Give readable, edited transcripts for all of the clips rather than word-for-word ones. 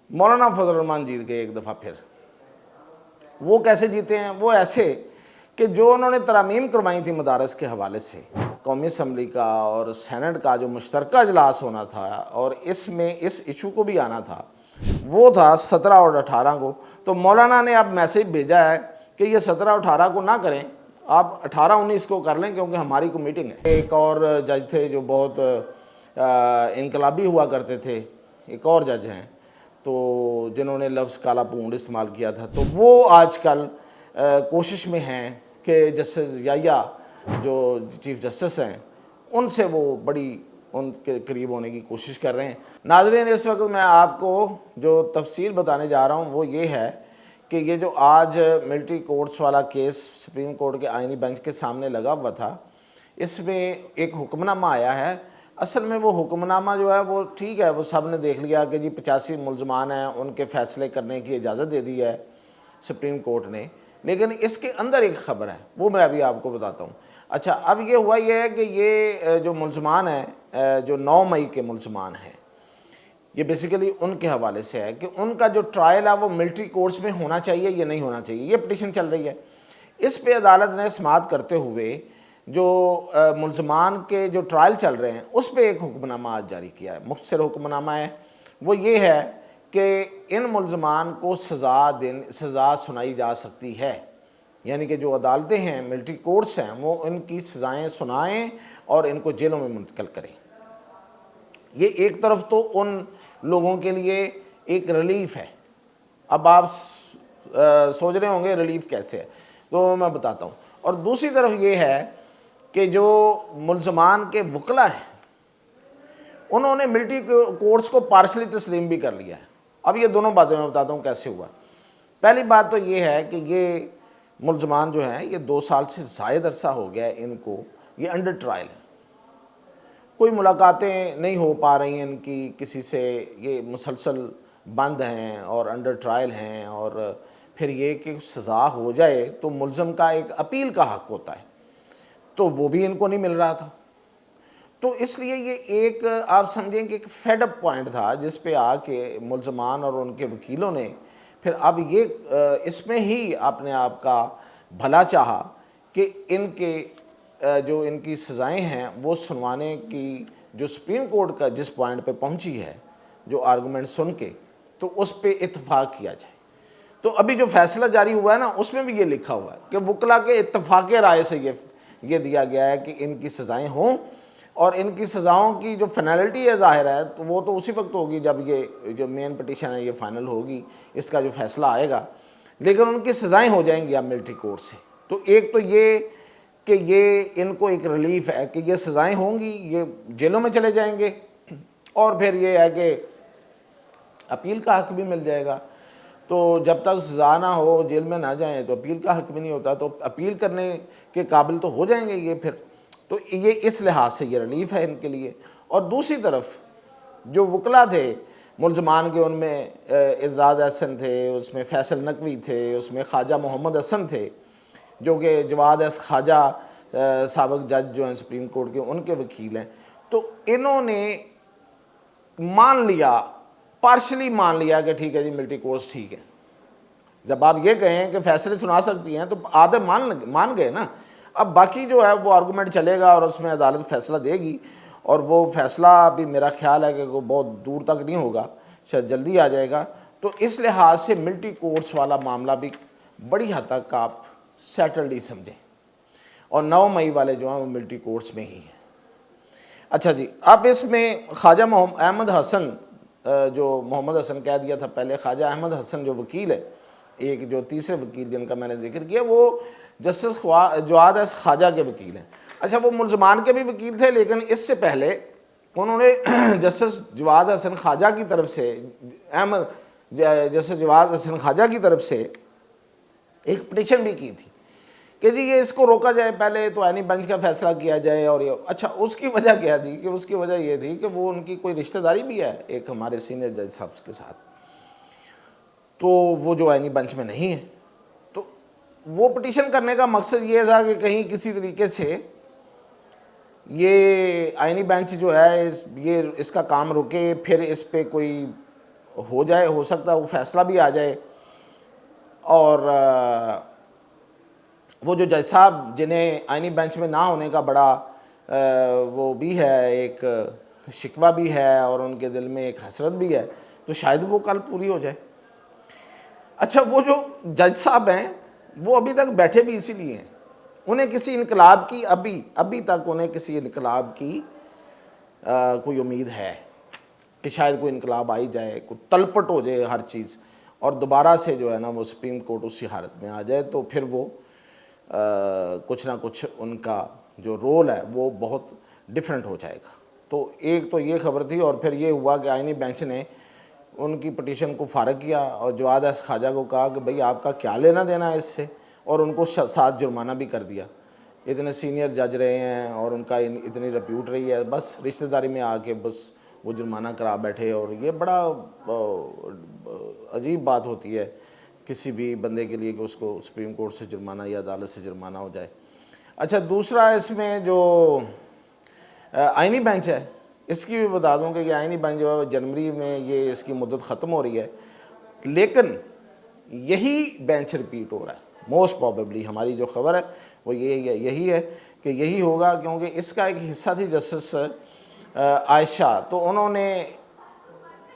मौलाना फजल रहमान जीत गए एक दफ़ा फिर। वो कैसे जीते हैं? वो ऐसे कि जो उन्होंने तरमीम करवाई थी मदारस के हवाले से, कौमी असम्बली का और सैनट का जो मुश्तरका अजलास होना था और इसमें इस इशू को भी आना था, वो था 17 और 18 को। तो मौलाना ने अब मैसेज भेजा है कि ये 17 और 18 को ना करें, आप 18-19 को कर लें क्योंकि हमारी को मीटिंग है। एक और जज थे जो बहुत इनकलाबी हुआ करते थे, एक और जज हैं तो जिन्होंने लफ्ज़ काला पूंड इस्तेमाल किया था, तो वो आजकल कोशिश में हैं कि जस्टिस याया जो चीफ़ जस्टिस हैं उनसे वो बड़ी उनके करीब होने की कोशिश कर रहे हैं। नाज़रीन, इस वक्त मैं आपको जो तफसील बताने जा रहा हूँ वो ये है कि ये जो आज मिलिट्री कोर्ट्स वाला केस सुप्रीम कोर्ट के आइनी बेंच के सामने लगा हुआ था, इसमें एक हुक्मनामा आया है। असल में वो हुक्मनामा जो है वो ठीक है, वो सब ने देख लिया कि जी 85 मुलजमान हैं, उनके फ़ैसले करने की इजाज़त दे दी है सुप्रीम कोर्ट ने, लेकिन इसके अंदर एक ख़बर है वो मैं अभी आपको बताता हूँ। अच्छा, अब ये हुआ ये है कि ये जो मुलजमान हैं, जो 9 मई के मुलजमान हैं, ये बेसिकली उनके हवाले से है कि उनका जो ट्रायल है वो मिलिट्री कोर्ट्स में होना चाहिए या नहीं होना चाहिए, ये पिटीशन चल रही है। इस पे अदालत ने समाअत करते हुए जो मुलजमान के जो ट्रायल चल रहे हैं उस पर एक हुक्मनामा आज जारी किया है। मुख्तसर हुक्मनामा है, वो ये है कि इन मुलजमान को सज़ा सुनाई जा सकती है, यानी कि जो अदालतें हैं, मिलिट्री कोर्ट्स हैं, वो इनकी सज़ाएँ सुनाएँ और इनको जेलों में मुंतकिल करें। ये एक तरफ तो उन लोगों के लिए एक रिलीफ है। अब आप सोच रहे होंगे रिलीफ कैसे है, तो मैं बताता हूँ। और दूसरी तरफ ये है कि जो मुलजमान के वकला हैं उन्होंने मिलिट्री कोर्ट्स को पार्शली तस्लीम भी कर लिया है। अब ये दोनों बातें मैं बताता हूँ कैसे हुआ। पहली बात तो ये है कि ये मुलजमान जो हैं ये 2 साल से ज़ायद अरसा हो गया है इनको ये अंडर ट्रायल है, कोई मुलाकातें नहीं हो पा रही हैं इनकी किसी से, ये मुसलसल बंद हैं और अंडर ट्रायल हैं। और फिर ये कि सज़ा हो जाए तो मुलज़म का एक अपील का हक़ होता है, तो वो भी इनको नहीं मिल रहा था। तो इसलिए ये एक आप समझें कि एक फेड अप पॉइंट था जिस पे आके मुलजमान और उनके वकीलों ने फिर अब ये इसमें ही अपने आप का भला चाहा कि इनके जो इनकी सज़ाएँ हैं वो सुनवाने की जो सुप्रीम कोर्ट का जिस पॉइंट पे पहुंची है, जो आर्गूमेंट सुन के, तो उस पर इत्तफाक किया जाए। तो अभी जो फैसला जारी हुआ है ना, उसमें भी ये लिखा हुआ है कि वकला के इत्तफाक राय से ये दिया गया है कि इनकी सज़ाएँ हों और इनकी सज़ाओं की जो फाइनलिटी है ज़ाहिर है तो वो तो उसी वक्त होगी जब ये जो मेन पिटीशन है ये फ़ाइनल होगी, इसका जो फैसला आएगा, लेकिन उनकी सज़ाएँ हो जाएंगी अब मिलिट्री कोर्ट से। तो एक तो ये कि ये इनको एक रिलीफ है कि ये सज़ाएँ होंगी, ये जेलों में चले जाएंगे और फिर ये है कि अपील का हक़ भी मिल जाएगा। तो जब तक सज़ा ना हो, जेल में ना जाएं, तो अपील का हक़ भी नहीं होता, तो अपील करने के काबिल तो हो जाएंगे ये फिर। तो ये इस लिहाज से ये रिलीफ है इनके लिए। और दूसरी तरफ जो वकला थे मुलजमान के, उनमें एजाज़ एहसन थे, उसमें फैसल नकवी थे, उसमें ख्वाजा मोहम्मद हसन थे जो कि जवाद एस ख्वाजा साबिक़ जज जो हैं सुप्रीम कोर्ट के, उनके वकील हैं। तो इन्होंने मान लिया, पार्शली मान लिया कि ठीक है जी मिलिट्री कोर्ट्स ठीक है। जब आप ये कहें कि फैसले सुना सकती हैं तो आधे मान गए ना। अब बाकी जो है वो आर्गूमेंट चलेगा और उसमें अदालत फैसला देगी और वो फैसला भी मेरा ख्याल है कि वो बहुत दूर तक नहीं होगा, शायद जल्दी आ जाएगा। तो इस लिहाज से मिलिट्री कोर्ट्स वाला मामला भी बड़ी हद तक आप सेटल्ड ही समझें और 9 मई वाले जो हैं वो मिलिट्री कोर्ट्स में ही हैं। अच्छा जी, अब इसमें ख्वाजा अहमद हसन, जो मोहम्मद हसन कह दिया था पहले, ख्वाजा अहमद हसन जो वकील है, एक जो तीसरे वकील जिनका मैंने जिक्र किया, वो जस्टिस जवाद एस ख्वाजा के वकील हैं। अच्छा, वो मुलजमान के भी वकील थे, लेकिन इससे पहले उन्होंने जस्टिस जवाद हसन ख्वाजा की तरफ से, जस्टिस जवाद हसन ख्वाजा की तरफ से एक पिटीशन भी की थी कि जी ये इसको रोका जाए, पहले तो आइनी बेंच का फैसला किया जाए। और ये अच्छा, उसकी वजह क्या थी कि उसकी वजह ये थी कि वो उनकी कोई रिश्तेदारी भी है एक हमारे सीनियर जज साहब के साथ, तो वो जो आइनी बेंच में नहीं है। तो वो पिटीशन करने का मकसद ये था कि कहीं किसी तरीके से ये आइनी बेंच जो है ये इसका काम रुके, फिर इस पर कोई हो जाए, हो सकता है वो फैसला भी आ जाए। और वो जो जज साहब जिन्हें आईनी बेंच में ना होने का बड़ा वो भी है, एक शिकवा भी है और उनके दिल में एक हसरत भी है, तो शायद वो कल पूरी हो जाए। अच्छा, वो जो जज साहब हैं वो अभी तक बैठे भी इसीलिए हैं, उन्हें किसी इनकलाब की अभी तक उन्हें किसी इनकलाब की कोई उम्मीद है कि शायद कोई इनकलाब आई जाए, कोई तलपट हो जाए हर चीज़, और दोबारा से जो है ना वो सुप्रीम कोर्ट उसी हालत में आ जाए, तो फिर वो कुछ ना कुछ उनका जो रोल है वो बहुत डिफरेंट हो जाएगा। तो एक तो ये खबर थी, और फिर ये हुआ कि आईनी बेंच ने उनकी पटिशन को फारग किया और जवाद एस ख्वाजा को कहा कि भाई आपका क्या लेना देना है इससे, और उनको 7 जुर्माना भी कर दिया। इतने सीनियर जज रहे हैं और उनका इतनी रिप्यूट रही है, बस रिश्तेदारी में आके बस वो जुर्माना करा बैठे। और ये बड़ा अजीब बात होती है किसी भी बंदे के लिए कि उसको सुप्रीम कोर्ट से जुर्माना या अदालत से जुर्माना हो जाए। अच्छा, दूसरा इसमें जो आईनी बेंच है इसकी भी बता दूं कि ये आईनी बेंच जो है जनवरी में ये इसकी मुद्दत ख़त्म हो रही है, लेकिन यही बेंच रिपीट हो रहा है। मोस्ट प्रॉबेबली हमारी जो खबर है वो यही है कि यही होगा, क्योंकि इसका एक हिस्सा थी जस्टिस आयशा, तो उन्होंने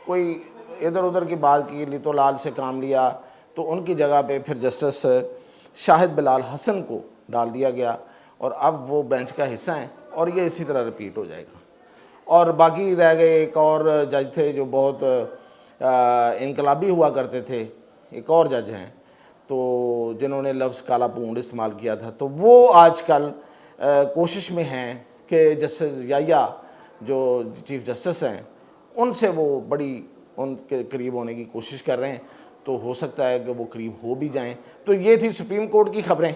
कोई इधर उधर की बात की, लितो लाल से काम लिया, तो उनकी जगह पे फिर जस्टिस शाहिद बिलाल हसन को डाल दिया गया, और अब वो बेंच का हिस्सा हैं और ये इसी तरह रिपीट हो जाएगा। और बाकी रह गए एक और जज थे जो बहुत इनकलाबी हुआ करते थे, एक और जज हैं तो जिन्होंने लफ्ज़ काला पूंड इस्तेमाल किया था, तो वो आजकल कोशिश में हैं कि जस्टिस याया जो चीफ़ जस्टिस हैं उनसे वो बड़ी उनके करीब होने की कोशिश कर रहे हैं, तो हो सकता है कि वो करीब हो भी जाएं। तो ये थी सुप्रीम कोर्ट की खबरें।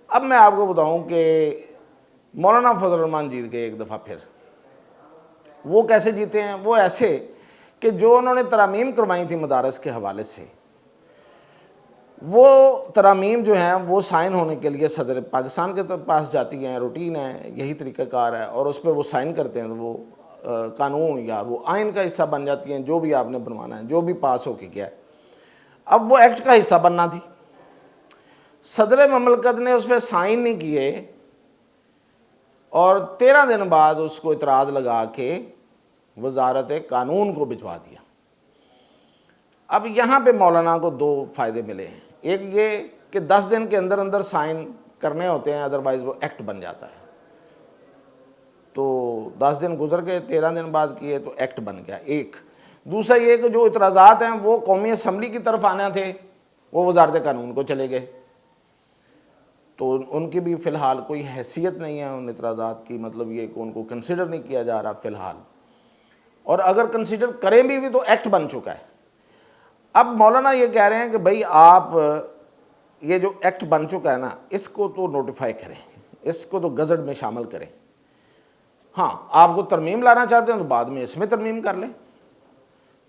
अब मैं आपको बताऊं कि मौलाना फजल रहमान जीत गए एक दफ़ा फिर। वो कैसे जीते हैं? वो ऐसे कि जो उन्होंने तरमीम करवाई थी मदारस के हवाले से, वो तरमीम जो हैं वो साइन होने के लिए सदर पाकिस्तान के पास जाती हैं, रूटीन है, यही तरीक़ाकार है, और उस पर वो साइन करते हैं, तो वो कानून या वो आइन का हिस्सा बन जाती हैं, जो भी आपने बनवाना है, जो भी पास होके गया है। अब वो एक्ट का हिस्सा बनना थी, सदर ममलकत ने उस पर साइन नहीं किए और 13 दिन बाद उसको इतराज़ लगा के वजारत कानून को भिजवा दिया। अब यहाँ पे मौलाना को 2 फ़ायदे मिले हैं। एक ये कि 10 दिन के अंदर अंदर साइन करने होते हैं, अदरवाइज़ वो एक्ट बन जाता है। तो 10 दिन गुजर गए, 13 दिन बाद किए तो एक्ट बन गया। एक दूसरा ये कि जो इतराज़ात हैं वो कौमी असम्बली की तरफ आना थे, वो वजारत कानून को चले गए, तो उनकी भी फ़िलहाल कोई हैसियत नहीं है उन इतराज़ात की, मतलब ये कि उनको कंसिडर नहीं किया जा रहा फ़िलहाल, और अगर कंसिडर करें भी तो एक्ट बन चुका है। अब मौलाना ये कह रहे हैं कि भाई आप ये जो एक्ट बन चुका है ना, इसको तो नोटिफाई करें, इसको तो गज़ट में शामिल करें। हाँ, आपको तरमीम लाना चाहते हैं तो बाद में इसमें तरमीम कर लें,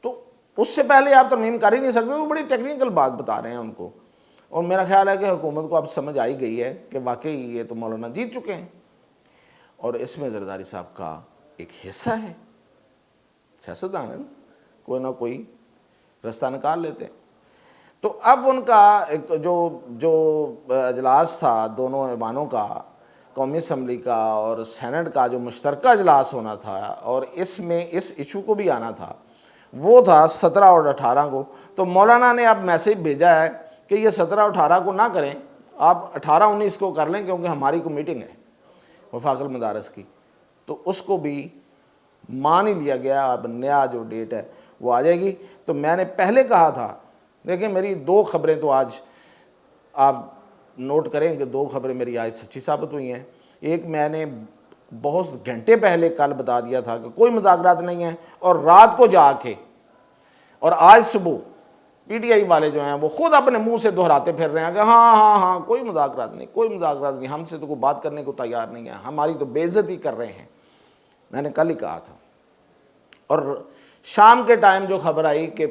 तो उससे पहले आप तरमीम कर ही नहीं सकते। वो बड़ी टेक्निकल बात बता रहे हैं उनको, और मेरा ख्याल है कि हुकूमत को अब समझ आई गई है कि वाकई ये तो मौलाना जीत चुके हैं और इसमें जरदारी साहब का एक हिस्सा है। सियासतदान है ना, कोई ना कोई रास्ता निकाल लेते हैं। तो अब उनका एक जो अजलास था दोनों ऐवानों का, कौमी असम्बली का और सेनेट का, जो मुश्तरका अजलास होना था और इसमें इस इशू को भी आना था, वो था 17 और 18 को। तो मौलाना ने अब मैसेज भेजा है कि ये 17 और 18 को ना करें, आप 18-19 को कर लें, क्योंकि हमारी को मीटिंग है वफाकल मदारस की, तो उसको भी मान ही लिया गया। अब नया जो डेट है वो आ जाएगी। तो मैंने पहले कहा था, देखिए मेरी 2 खबरें तो आज आप नोट करें कि 2 खबरें मेरी आज सच्ची साबित हुई हैं। एक मैंने बहुत घंटे पहले कल बता दिया था कि कोई मुज़ाकरात नहीं है, और रात को जाके और आज सुबह पीटीआई वाले जो हैं वो खुद अपने मुंह से दोहराते फिर रहे हैं कि हाँ हाँ हाँ कोई मुज़ाकरात नहीं, कोई मुज़ाकरात नहीं, हमसे तो कोई बात करने को तैयार नहीं है, हमारी तो बेइज्जती कर रहे हैं। मैंने कल ही कहा था। और शाम के टाइम जो खबर आई कि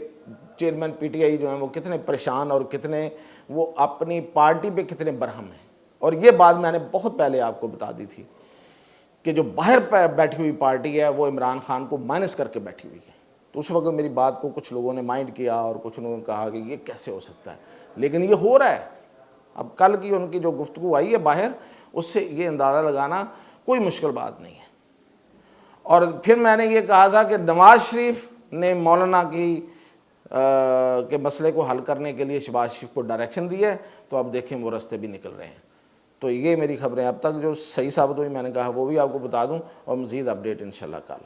चेयरमैन पीटीआई जो हैं वो कितने परेशान और कितने वो अपनी पार्टी पे कितने बरहम हैं, और ये बात मैंने बहुत पहले आपको बता दी थी कि जो बाहर बैठी हुई पार्टी है वो इमरान खान को माइनस करके बैठी हुई है। तो उस वक्त मेरी बात को कुछ लोगों ने माइंड किया और कुछ लोगों ने कहा कि ये कैसे हो सकता है, लेकिन ये हो रहा है। अब कल की उनकी जो गुफ्तगू आई है बाहर, उससे ये अंदाज़ा लगाना कोई मुश्किल बात नहीं है। और फिर मैंने ये कहा था कि नवाज शरीफ ने मौलाना के मसले को हल करने के लिए शहबाज शरीफ को डायरेक्शन दी है, तो अब देखें वो रास्ते भी निकल रहे हैं। तो ये मेरी खबरें अब तक जो सही साबित हुई, मैंने कहा वो भी आपको बता दूं, और मज़ीद अपडेट इंशाल्लाह कल।